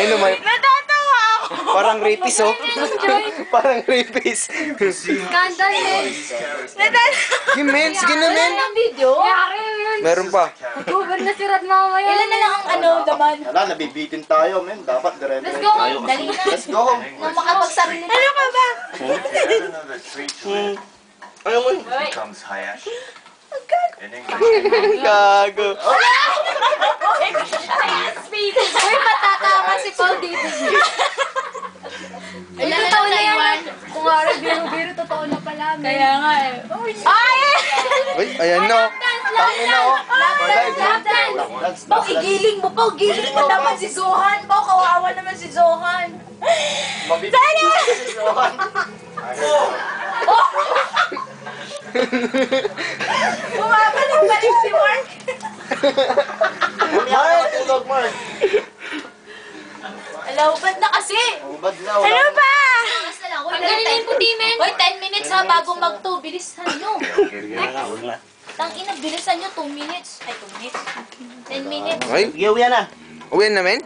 Tangin naman. Natatawa ako. Parang rapist, oh. Parang rapist. Scandal, men. Natatawa. Sige, men. Sige na, men. Ang video? Yari yun. Meron pa. Cover na si Rad mamaya. Ilan na lang ang laman? Wala, nabibitin tayo, men. Dapat dire. Let's go. Dali na. Let's go home. Nang makapagsarili. Ano ka ba? Ayaw mo yun. Becomes Hayash. In English, Gago. Speed. Uy, patatawa si Paul dito. Ay, totoo na yan. Kung nga biro-biro, totoo na pala. Kaya nga eh. Ay! Uy, ayan na, oh. Tangin na, oh. Pao, igiling mo, Pao. Giling mo naman si Zohan. Pao, kawawa naman si Zohan. Sana! Bumabalik-balik si Mark. Mark, tulog, Mark. Alaw, ba't na kasi? Ubad na, Ano wala. ba? Ang galing na yung puti, men. Hoy, 10 minutes ha, bago mag-2. Bilisan nyo. Tangina, bilisan nyo. 2 minutes. Ay, 2 minutes. 10 minutes. Ay, Sige, uwi na. uwi na, men.